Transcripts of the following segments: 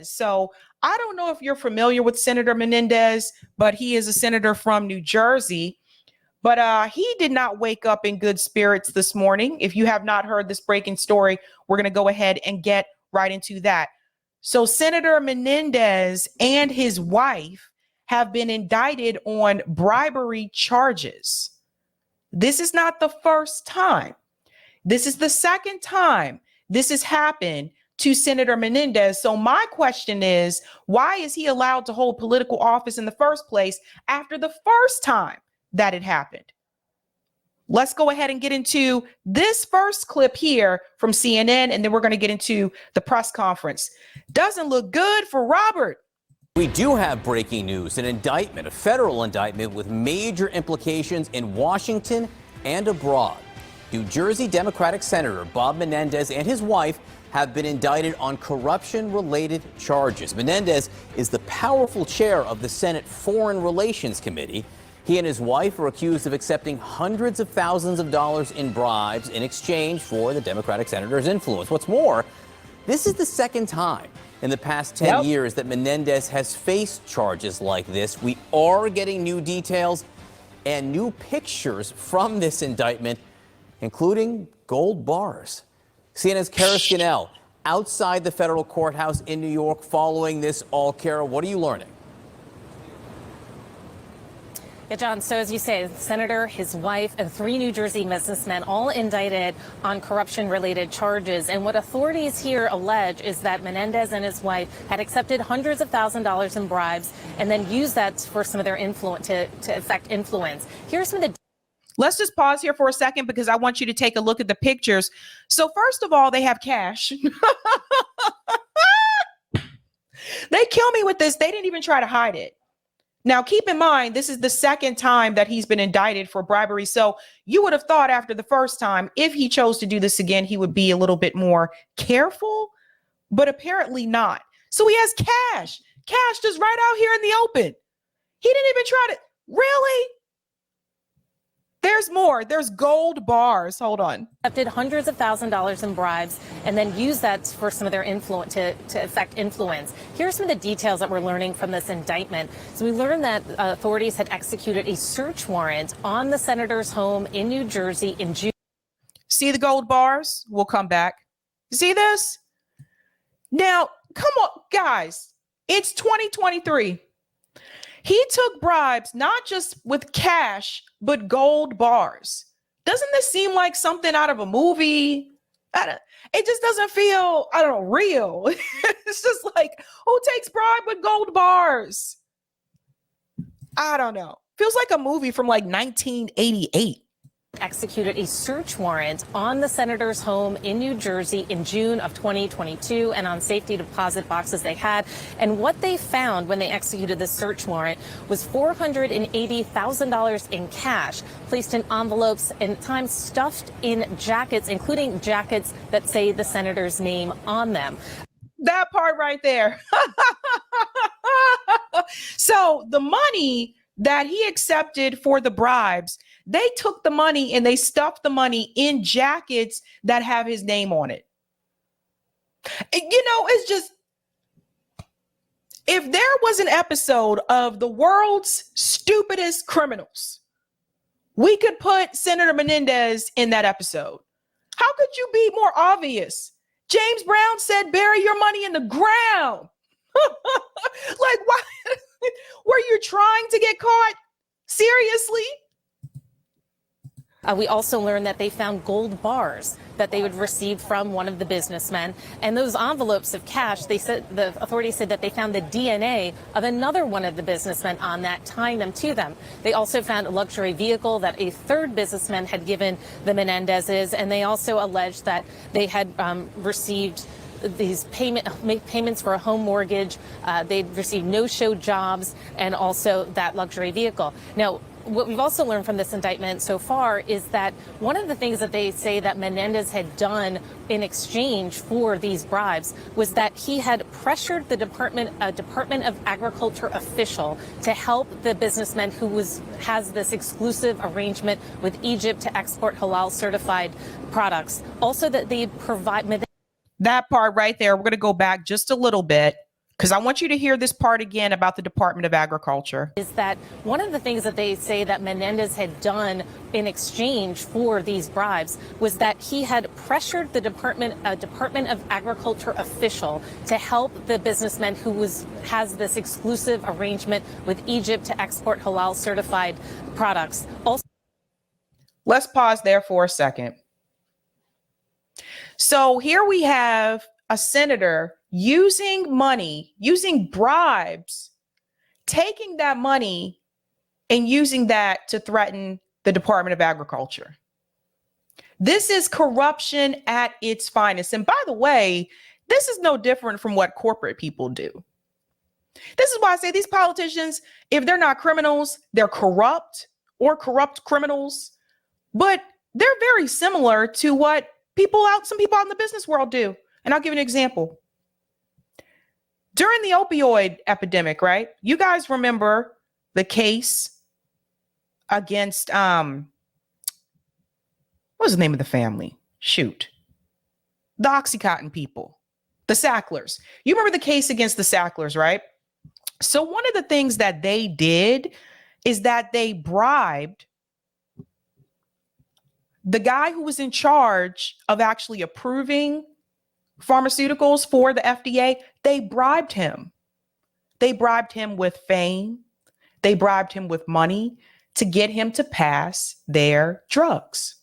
So I don't know if you're familiar with Senator Menendez, but he is a senator from New Jersey. But he did not wake up in good spirits this morning. If you have not heard this breaking story, we're going to go ahead and get right into that. So Senator Menendez and his wife have been indicted on bribery charges. This is not the first time. This is the second time this has happened to Senator Menendez. So my question is, why is he allowed to hold political office in the first place after the first time that it happened? Let's go ahead and get into this first clip here from CNN, and then we're going to get into the press conference. Doesn't look good for Robert. We do have breaking news, an indictment, a federal indictment with major implications in Washington and abroad. New Jersey Democratic Senator Bob Menendez and his wife have been indicted on corruption-related charges. Menendez is the powerful chair of the Senate Foreign Relations Committee. He and his wife are accused of accepting hundreds of thousands of dollars in bribes in exchange for the Democratic senator's influence. What's more, this is the second time in the past 10 years that Menendez has faced charges like this. We are getting new details and new pictures from this indictment, including gold bars. CNN's Kara Scannell outside the federal courthouse in New York following this all. Kara, what are you learning? Yeah, John, so as you say, the senator, his wife, and 3 New Jersey businessmen all indicted on corruption-related charges. And what authorities here allege is that Menendez and his wife had accepted hundreds of thousands of dollars in bribes and then used that for some of their influence to affect influence. Here's some of the... Let's just pause here for a second because I want you to take a look at the pictures. So first of all, they have cash. They kill me with this. They didn't even try to hide it. Now, keep in mind, this is the second time that he's been indicted for bribery. So you would have thought after the first time, if he chose to do this again, he would be a little bit more careful, but apparently not. So he has cash just right out here in the open. He didn't even try to, really? There's more. There's gold bars. Hold on. Accepted hundreds of thousands of dollars in bribes and then used that for some of their influence to affect influence. Here are some of the details that we're learning from this indictment. So we learned that authorities had executed a search warrant on the senator's home in New Jersey in June. See the gold bars? We'll come back. See this? Now, come on, guys. It's 2023. He took bribes, not just with cash, but gold bars. Doesn't this seem like something out of a movie? It just doesn't feel, I don't know, real. It's just like, who takes bribe with gold bars? I don't know. Feels like a movie from like 1988. Executed a search warrant on the senator's home in New Jersey in June of 2022 and on safety deposit boxes they had. And what they found when they executed the search warrant was $480,000 in cash placed in envelopes and at times stuffed in jackets, including jackets that say the senator's name on them. That part right there. So the money that he accepted for the bribes, they took the money and they stuffed the money in jackets that have his name on it. You know, it's just, if there was an episode of the world's stupidest criminals, we could put Senator Menendez in that episode. How could you be more obvious? James Brown said, bury your money in the ground. Like, why? Were you trying to get caught? Seriously? We also learned that they found gold bars that they would receive from one of the businessmen. And those envelopes of cash, they said, the authorities said that they found the DNA of another one of the businessmen on that, tying them to them. They also found a luxury vehicle that a third businessman had given the Menendezes. And they also alleged that they had received these payments for a home mortgage. They'd received no-show jobs and also that luxury vehicle. Now, what we've also learned from this indictment so far is that one of the things that they say that Menendez had done in exchange for these bribes was that he had pressured the Department of Agriculture official to help the businessman who has this exclusive arrangement with Egypt to export halal certified products. Also that they provide. That part right there, we're going to go back just a little bit because I want you to hear this part again about the Department of Agriculture. Is that one of the things that they say that Menendez had done in exchange for these bribes was that he had pressured the Department of Agriculture official to help the businessman who has this exclusive arrangement with Egypt to export halal certified products. Also, let's pause there for a second. So here we have a senator using money, using bribes, taking that money and using that to threaten the Department of Agriculture. This is corruption at its finest. And by the way, this is no different from what corporate people do. This is why I say these politicians, if they're not criminals, they're corrupt or corrupt criminals, but they're very similar to what some people out in the business world do. And I'll give you an example. During the opioid epidemic, right? You guys remember the case against, what was the name of the family? Shoot. The Oxycontin people, the Sacklers. You remember the case against the Sacklers, right? So one of the things that they did is that they bribed the guy who was in charge of actually approving pharmaceuticals for the FDA. They bribed him. They bribed him with fame. They bribed him with money to get him to pass their drugs,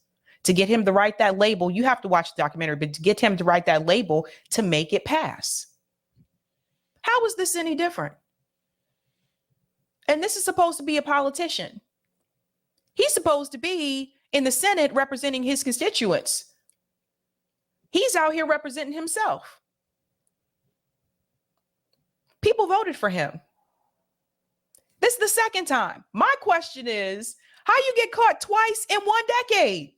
to get him to write that label. You have to watch the documentary, but to get him to write that label to make it pass. How is this any different? And this is supposed to be a politician. He's supposed to be in the Senate representing his constituents. He's out here representing himself. People voted for him. This is the second time. My question is, how you get caught twice in 1 decade?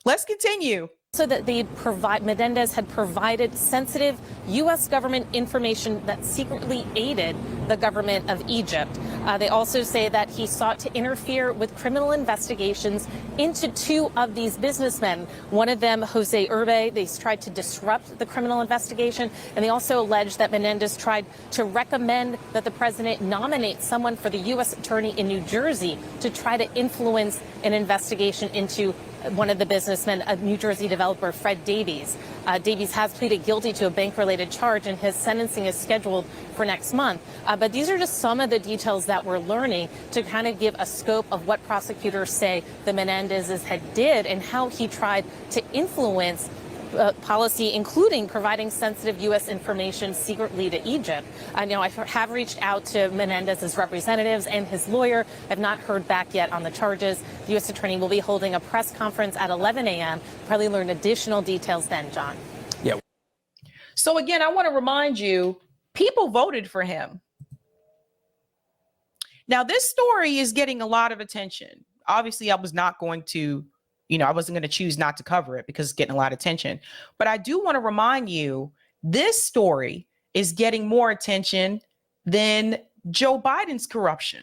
Let's continue. So that Menendez had provided sensitive U.S. government information that secretly aided the government of Egypt. They also say that he sought to interfere with criminal investigations into 2 of these businessmen. One of them, Jose Urbe, they tried to disrupt the criminal investigation. And they also allege that Menendez tried to recommend that the president nominate someone for the U.S. attorney in New Jersey to try to influence an investigation into one of the businessmen, a New Jersey developer, Fred Davies. Davies has pleaded guilty to a bank-related charge, and his sentencing is scheduled for next month. But these are just some of the details that we're learning to kind of give a scope of what prosecutors say the Menendezes had did and how he tried to influence policy, including providing sensitive U.S. information secretly to Egypt. I know I have reached out to Menendez's representatives and his lawyer. I've not heard back yet on the charges. The U.S. attorney will be holding a press conference at 11 a.m. Probably learn additional details then, John. Yeah. So again, I want to remind you, people voted for him. Now, this story is getting a lot of attention. Obviously, I was not going to I wasn't going to choose not to cover it because it's getting a lot of attention. But I do want to remind you, this story is getting more attention than Joe Biden's corruption.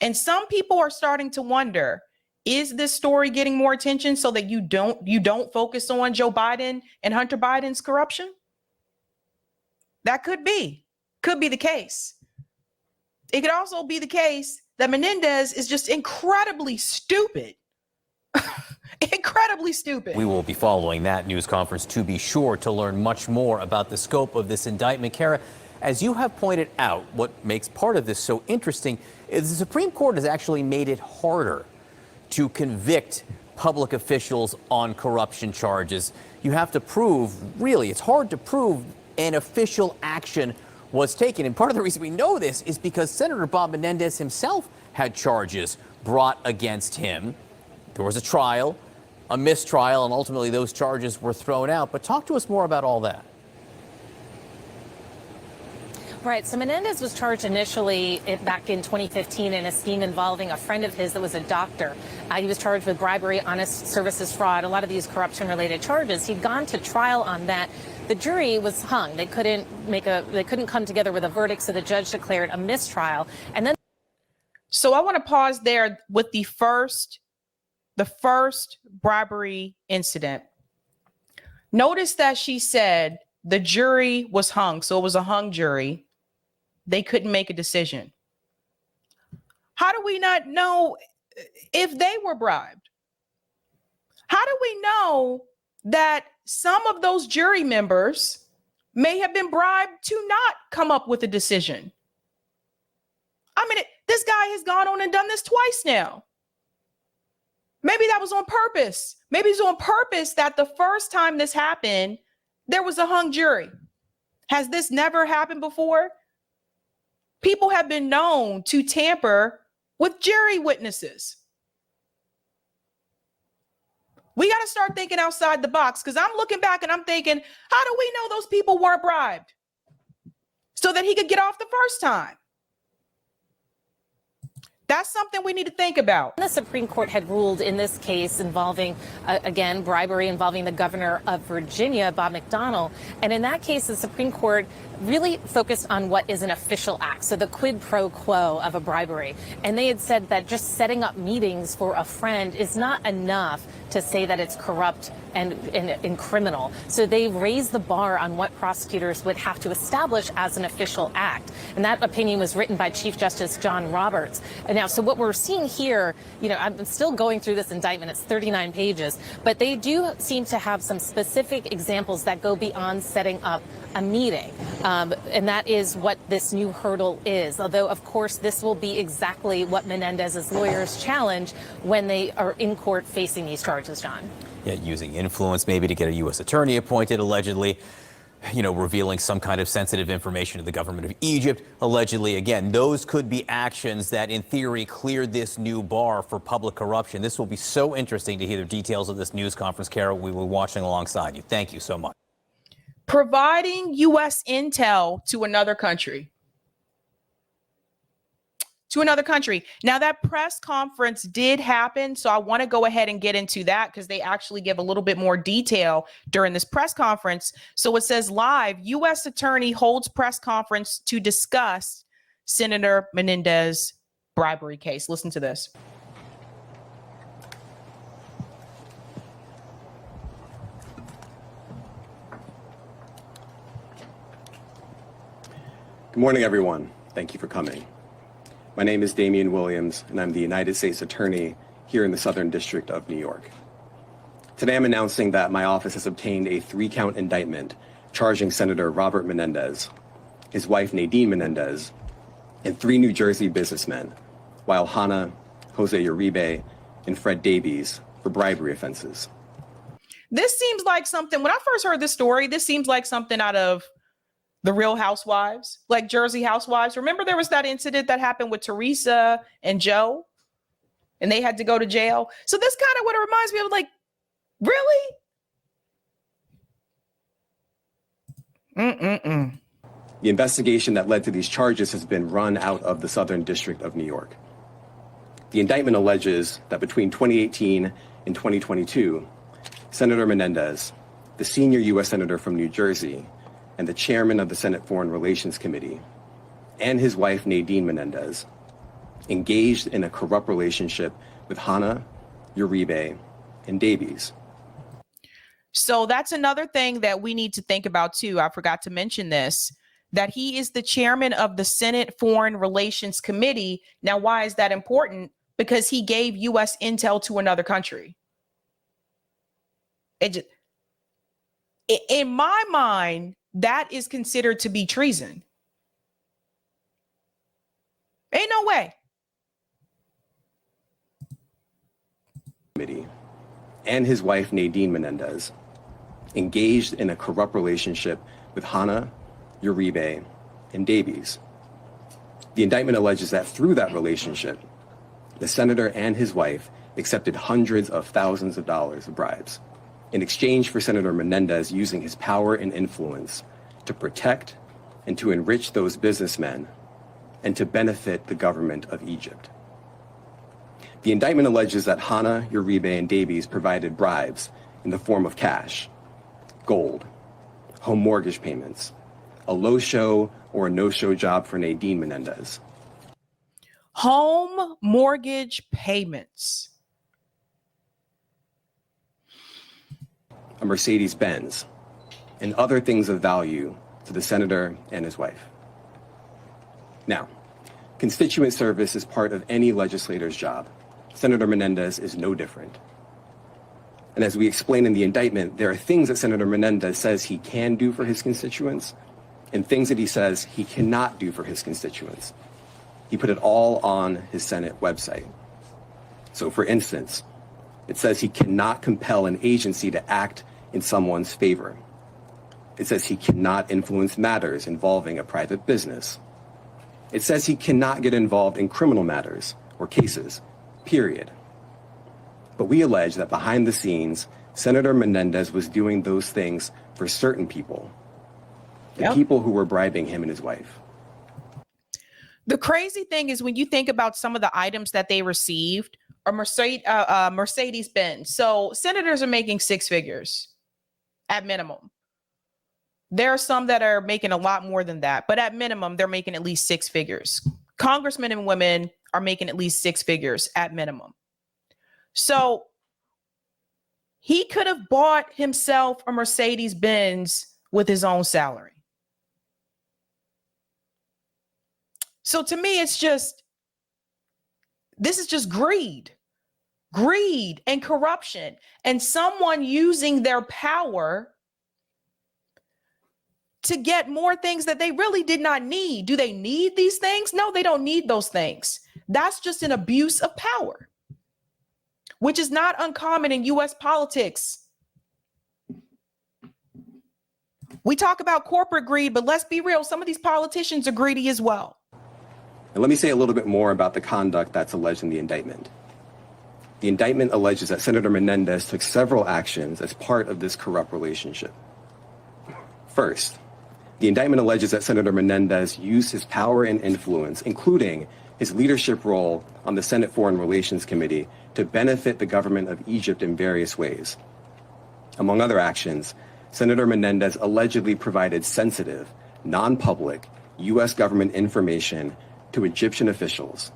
And some people are starting to wonder, is this story getting more attention so that you don't focus on Joe Biden and Hunter Biden's corruption? That could be the case. It could also be the case that Menendez is just incredibly stupid. Incredibly stupid. We will be following that news conference to be sure to learn much more about the scope of this indictment. Kara, as you have pointed out, what makes part of this so interesting is the Supreme Court has actually made it harder to convict public officials on corruption charges. You have to prove, really, it's hard to prove an official action was taken. And part of the reason we know this is because Senator Bob Menendez himself had charges brought against him. There was a trial, a mistrial, and ultimately those charges were thrown out. But talk to us more about all that. Right. So Menendez was charged initially back in 2015 in a scheme involving a friend of his that was a doctor. He was charged with bribery, honest services fraud, a lot of these corruption-related charges. He'd gone to trial on that. The jury was hung. They couldn't come together with a verdict, so the judge declared a mistrial. And then, so I want to pause there with the first the first bribery incident. Notice that she said the jury was hung. So it was a hung jury. They couldn't make a decision. How do we not know if they were bribed? How do we know that some of those jury members may have been bribed to not come up with a decision? I mean, this guy has gone on and done this twice now. Maybe that was on purpose. Maybe it's on purpose that the first time this happened, there was a hung jury. Has this never happened before? People have been known to tamper with jury witnesses. We got to start thinking outside the box, because I'm looking back and I'm thinking, how do we know those people weren't bribed so that he could get off the first time? That's something we need to think about. The Supreme Court had ruled in this case involving, again, bribery involving the governor of Virginia, Bob McDonnell. And in that case, the Supreme Court really focused on what is an official act, so the quid pro quo of a bribery. And they had said that just setting up meetings for a friend is not enough to say that it's corrupt and criminal. So they raised the bar on what prosecutors would have to establish as an official act. And that opinion was written by Chief Justice John Roberts. And now, so what we're seeing here, you know, I'm still going through this indictment. It's 39 pages, but they do seem to have some specific examples that go beyond setting up a meeting. And that is what this new hurdle is. Although, of course, this will be exactly what Menendez's lawyers challenge when they are in court facing these charges, John. Yeah, using influence maybe to get a U.S. attorney appointed, allegedly, you know, revealing some kind of sensitive information to the government of Egypt, allegedly. Again, those could be actions that, in theory, cleared this new bar for public corruption. This will be so interesting to hear the details of this news conference, Carol. We were watching alongside you. Thank you so much. Providing U.S. intel to another country. Now, that press conference did happen, so I want to go ahead and get into that because they actually give a little bit more detail during this press conference. So it says live, U.S. attorney holds press conference to discuss Senator Menendez bribery case. Listen to this. Good morning, everyone. Thank you for coming. My name is Damian Williams, and I'm the United States Attorney here in the Southern District of New York. Today, I'm announcing that my office has obtained a 3-count indictment charging Senator Robert Menendez, his wife Nadine Menendez, and 3 New Jersey businessmen, while Hannah, Jose Uribe, and Fred Davies for bribery offenses. This seems like something, when I first heard this story, this seems like something out of The Real Housewives, like Jersey Housewives. Remember there was that incident that happened with Teresa and Joe, and they had to go to jail. So this kind of what it reminds me of, like, really? The investigation that led to these charges has been run out of the Southern District of New York. The indictment alleges that between 2018 and 2022, Senator Menendez, the senior U.S. Senator from New Jersey, and the chairman of the Senate Foreign Relations Committee, and his wife Nadine Menendez, engaged in a corrupt relationship with Hannah, Uribe, and Davies. So that's another thing that we need to think about too. I forgot to mention this, that he is the chairman of the Senate Foreign Relations Committee. Now, why is that important? Because he gave U.S. intel to another country. In my mind, that is considered to be treason. Ain't no way. Committee and his wife Nadine Menendez engaged in a corrupt relationship with Hannah, Uribe, and Davies. The indictment alleges that through that relationship, the senator and his wife accepted hundreds of thousands of dollars of bribes in exchange for Senator Menendez using his power and influence to protect and to enrich those businessmen and to benefit the government of Egypt. The indictment alleges that Hannah, Uribe, and Davies provided bribes in the form of cash, gold, home mortgage payments, a low-show or a no-show job for Nadine Menendez. Home mortgage payments. a Mercedes-Benz, and other things of value to the senator and his wife. Now, constituent service is part of any legislator's job. Senator Menendez is no different. And as we explain in the indictment, there are things that Senator Menendez says he can do for his constituents and things that he says he cannot do for his constituents. He put it all on his Senate website. So for instance, it says he cannot compel an agency to act in someone's favor. It says he cannot influence matters involving a private business. It says he cannot get involved in criminal matters or cases, period. But we allege that behind the scenes, Senator Menendez was doing those things for certain people, the people who were bribing him and his wife. The crazy thing is when you think about some of the items that they received, a Mercedes-Benz. So senators are making six figures at minimum. There are some that are making a lot more than that, but at minimum, they're making at least six figures. Congressmen and women are making at least six figures at minimum. So he could have bought himself a Mercedes-Benz with his own salary. So to me, this is just greed and corruption, and someone using their power to get more things that they really did not need. Do they need these things? No, they don't need those things. That's just an abuse of power, which is not uncommon in US politics. We talk about corporate greed, but let's be real. Some of these politicians are greedy as well. And let me say a little bit more about the conduct that's alleged in the indictment. The indictment alleges that Senator Menendez took several actions as part of this corrupt relationship. First, the indictment alleges that Senator Menendez used his power and influence, including his leadership role on the Senate Foreign Relations Committee, to benefit the government of Egypt in various ways. Among other actions, Senator Menendez allegedly provided sensitive, non-public U.S. government information to Egyptian officials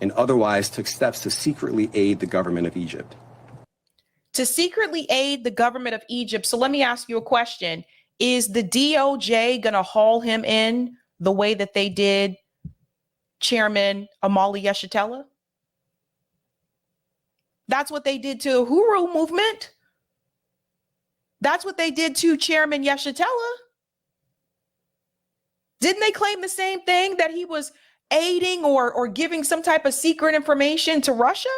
and otherwise took steps to secretly aid the government of Egypt. To secretly aid the government of Egypt. So let me ask you a question. Is the DOJ going to haul him in the way that they did Chairman Omali Yeshitela? That's what they did to Uhuru movement. That's what they did to Chairman Yeshitela. Didn't they claim the same thing, that he was aiding or giving some type of secret information to Russia?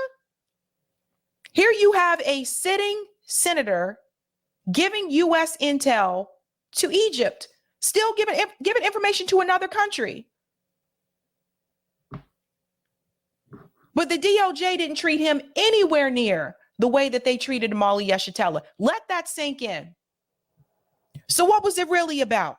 Here you have a sitting senator giving U.S. intel to Egypt, still giving information to another country. But the DOJ didn't treat him anywhere near the way that they treated Omali Yeshitela. Let that sink in. So what was it really about?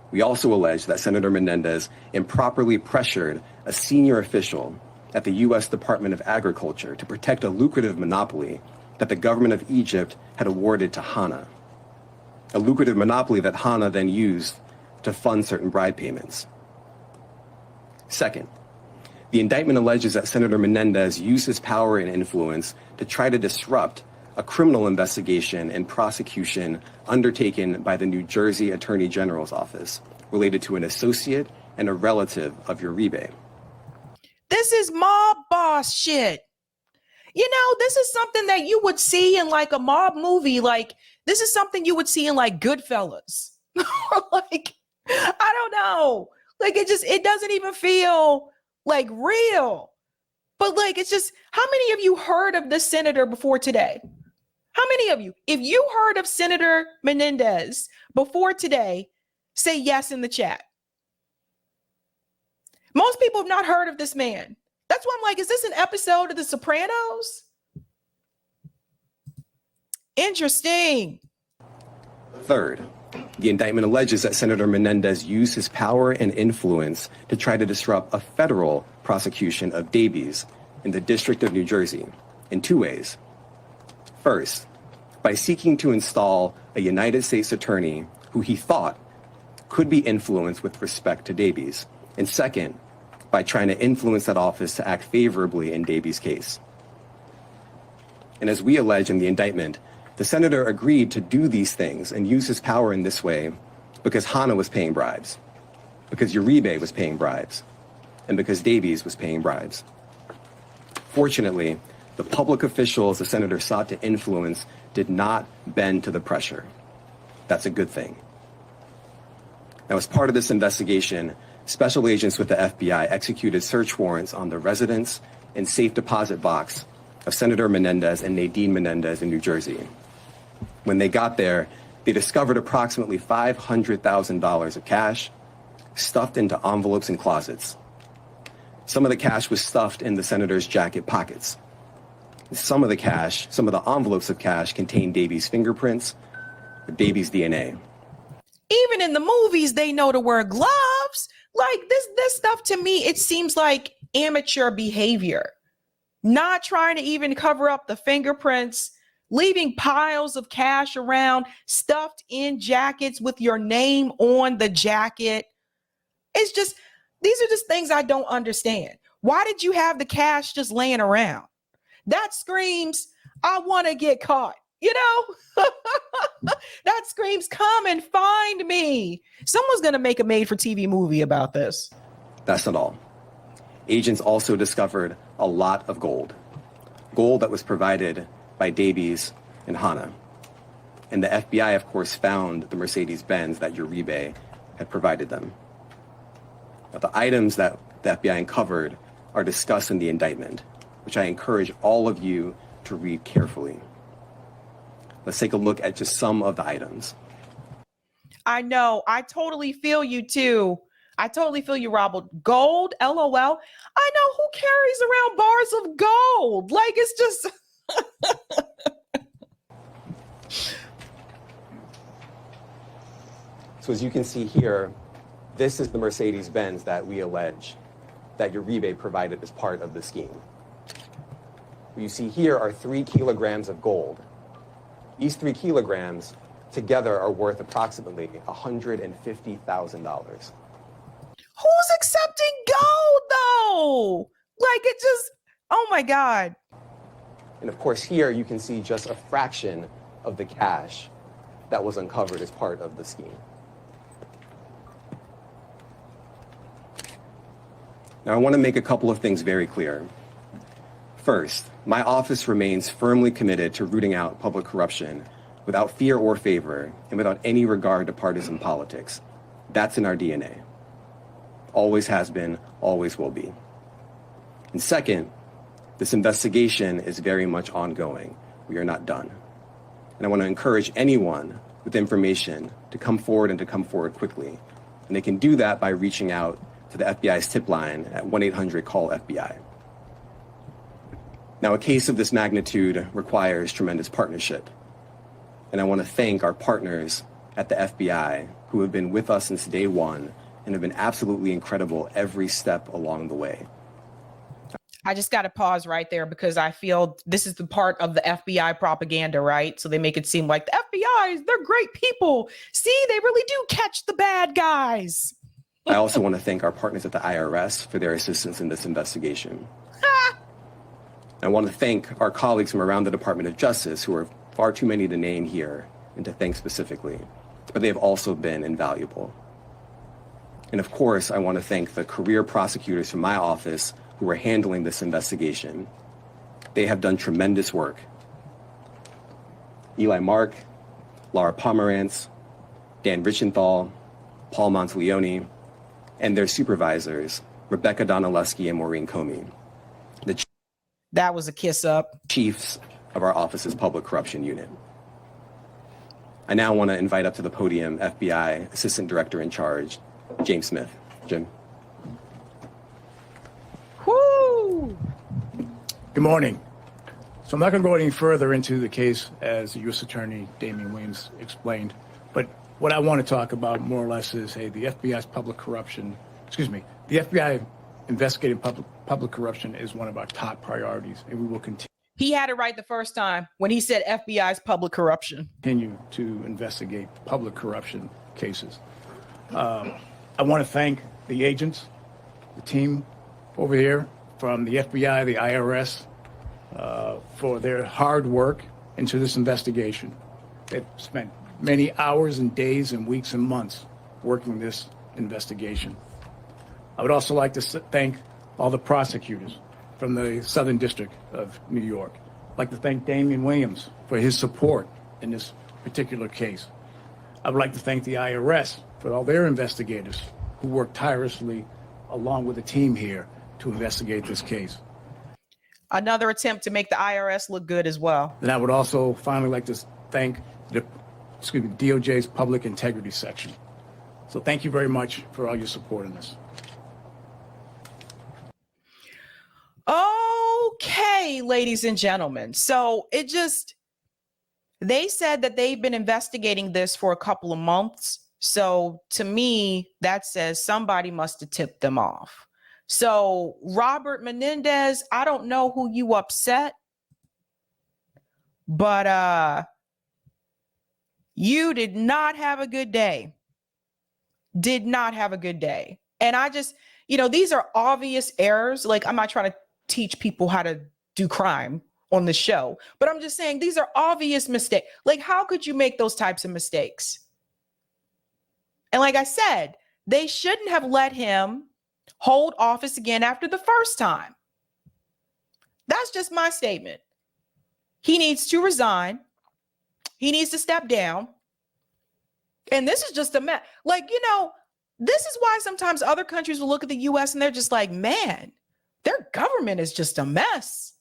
We also allege that Senator Menendez improperly pressured a senior official at the U.S. Department of Agriculture to protect a lucrative monopoly that the government of Egypt had awarded to Hana, a lucrative monopoly that Hana then used to fund certain bribe payments. Second, the indictment alleges that Senator Menendez used his power and influence to try to disrupt a criminal investigation and prosecution undertaken by the New Jersey Attorney General's office related to an associate and a relative of Uribe. This is mob boss shit. You know, this is something that you would see in like a mob movie. Like, this is something you would see in like Goodfellas. Like, I don't know. Like, it doesn't even feel like real. But like, it's just, how many of you heard of this senator before today? How many of you, if you heard of Senator Menendez before today, say yes in the chat. Most people have not heard of this man. That's why I'm like, is this an episode of The Sopranos? Interesting. Third, the indictment alleges that Senator Menendez used his power and influence to try to disrupt a federal prosecution of Davies in the District of New Jersey in two ways. First, by seeking to install a United States attorney who he thought could be influenced with respect to Davies. And second, by trying to influence that office to act favorably in Davies' case. And as we allege in the indictment, The senator agreed to do these things and use his power in this way because Hannah was paying bribes, because Uribe was paying bribes, and because Davies was paying bribes. Fortunately, the public officials the senator sought to influence did not bend to the pressure. That's a good thing. Now, as part of this investigation, special agents with the FBI executed search warrants on the residence and safe deposit box of Senator Menendez and Nadine Menendez in New Jersey. When they got there, they discovered approximately $500,000 of cash stuffed into envelopes and closets. Some of the cash was stuffed in the senator's jacket pockets. Some of the envelopes of cash contained Davies' fingerprints, or Davies' DNA. Even in the movies, they know to wear gloves. Like this stuff, to me, it seems like amateur behavior. Not trying to even cover up the fingerprints, leaving piles of cash around, stuffed in jackets with your name on the jacket. It's just, these are just things I don't understand. Why did you have the cash just laying around? That screams, I want to get caught, you know? That screams, come and find me. Someone's going to make a made-for-TV movie about this. That's not all. Agents also discovered a lot of gold that was provided by Davies and Hannah. And the FBI, of course, found the Mercedes-Benz that Uribe had provided them. Now, the items that the FBI uncovered are discussed in the indictment, which I encourage all of you to read carefully. Let's take a look at just some of the items. I know. I totally feel you too. I totally feel you, Robert. Gold, LOL. I know, who carries around bars of gold? Like, it's just... So as you can see here, this is the Mercedes-Benz that we allege that Uribe provided as part of the scheme. What you see here are 3 kilograms of gold. These 3 kilograms together are worth approximately $150,000. Who's accepting gold, though? Like, it just, oh my God. And of course, here you can see just a fraction of the cash that was uncovered as part of the scheme. Now, I want to make a couple of things very clear. First, my office remains firmly committed to rooting out public corruption without fear or favor and without any regard to partisan politics. That's in our DNA. Always has been, always will be. And second, this investigation is very much ongoing. We are not done. And I want to encourage anyone with information to come forward and to come forward quickly. And they can do that by reaching out to the FBI's tip line at 1-800-CALL-FBI. Now, a case of this magnitude requires tremendous partnership. And I want to thank our partners at the FBI who have been with us since day one and have been absolutely incredible every step along the way. I just got to pause right there because I feel this is the part of the FBI propaganda, right? So they make it seem like the FBI, they're great people. See, they really do catch the bad guys. I also want to thank our partners at the IRS for their assistance in this investigation. I want to thank our colleagues from around the Department of Justice, who are far too many to name here and to thank specifically, but they have also been invaluable. And of course, I want to thank the career prosecutors from my office who are handling this investigation. They have done tremendous work. Eli Mark, Laura Pomerantz, Dan Richenthal, Paul Monteleone, and their supervisors, Rebecca Donaleski and Maureen Comey, that was a kiss up. Chiefs of our office's public corruption unit. I now want to invite up to the podium FBI Assistant Director in Charge, James Smith. Jim. Woo! Good morning. So I'm not going to go any further into the case as the U.S. Attorney Damian Williams explained, but what I want to talk about more or less is, hey, the FBI's public corruption, the FBI investigating public corruption is one of our top priorities, and we will continue. He had it right the first time when he said FBI's public corruption. Continue to investigate public corruption cases. I want to thank the agents, the team over here from the FBI, the IRS, for their hard work into this investigation. They've spent many hours and days and weeks and months working this investigation. I would also like to thank all the prosecutors from the Southern District of New York. I'd like to thank Damian Williams for his support in this particular case. I would like to thank the IRS for all their investigators who worked tirelessly along with the team here to investigate this case. Another attempt to make the IRS look good as well. And I would also finally like to thank the DOJ's Public Integrity Section. So thank you very much for all your support in this. Okay, ladies and gentlemen. So they said that they've been investigating this for a couple of months. So to me, that says somebody must have tipped them off. So Robert Menendez, I don't know who you upset, but you did not have a good day. Did not have a good day. And I just, these are obvious errors. Like, I'm not trying to teach people how to do crime on the show, but I'm just saying these are obvious mistakes. Like, how could you make those types of mistakes? And like I said, they shouldn't have let him hold office again after the first time. That's just my statement. He needs to resign. He needs to step down. And this is just a mess. Like, this is why sometimes other countries will look at the US and they're just like, man, their government is just a mess.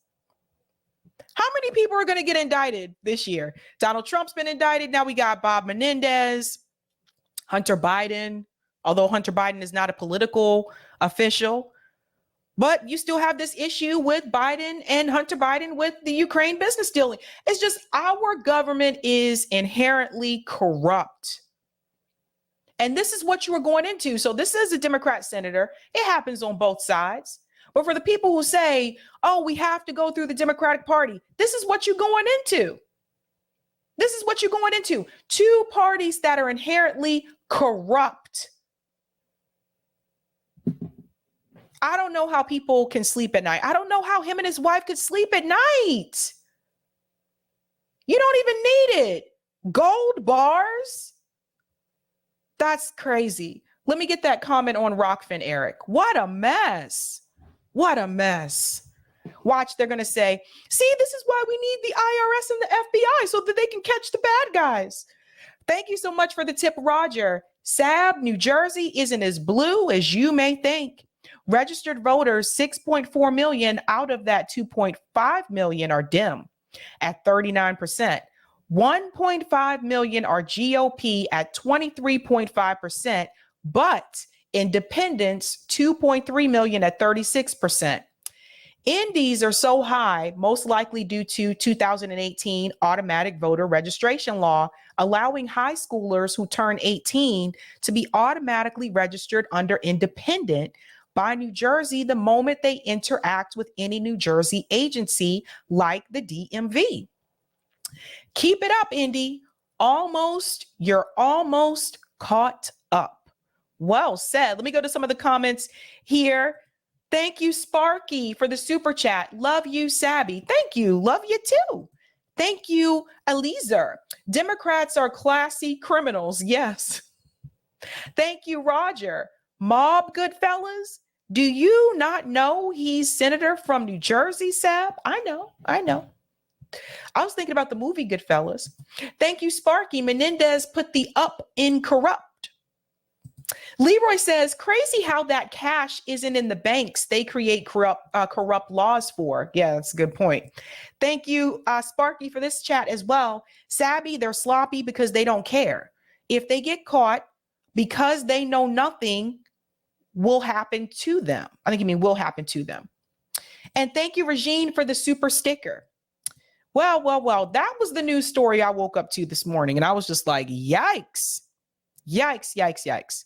How many people are going to get indicted this year? Donald Trump's been indicted. Now we got Bob Menendez, Hunter Biden, although Hunter Biden is not a political official. But you still have this issue with Biden and Hunter Biden with the Ukraine business dealing. It's just our government is inherently corrupt. And this is what you are going into. So this is a Democrat senator. It happens on both sides. But for the people who say, oh, we have to go through the Democratic Party, this is what you're going into. This is what you're going into. Two parties that are inherently corrupt. I don't know how people can sleep at night. I don't know how him and his wife could sleep at night. You don't even need it. Gold bars? That's crazy. Let me get that comment on Rockfin, Eric. What a mess. What a mess. Watch, they're going to say, see, this is why we need the IRS and the FBI so that they can catch the bad guys. Thank you so much for the tip, Roger. Sab, New Jersey isn't as blue as you may think. Registered voters, 6.4 million out of that 2.5 million are Dem at 39%. 1.5 million are GOP at 23.5%, but independents, 2.3 million at 36%. Indies are so high, most likely due to 2018 automatic voter registration law, allowing high schoolers who turn 18 to be automatically registered under independent by New Jersey the moment they interact with any New Jersey agency like the DMV. Keep it up, Indy. You're almost caught up. Well said. Let me go to some of the comments here. Thank you, Sparky, for the super chat. Love you, Sabby. Thank you. Love you too. Thank you, Eliezer. Democrats are classy criminals. Yes. Thank you, Roger. Mob Goodfellas. Do you not know he's senator from New Jersey, Sab? I know. I was thinking about the movie Goodfellas. Thank you, Sparky. Menendez put the up in corrupt. Leroy says, crazy how that cash isn't in the banks they create corrupt laws for. Yeah, that's a good point. Thank you, Sparky, for this chat as well. Sabby, they're sloppy because they don't care. If they get caught, because they know nothing will happen to them. I think you mean will happen to them. And thank you, Regine, for the super sticker. Well, that was the news story I woke up to this morning. And I was just like, yikes, yikes, yikes, yikes.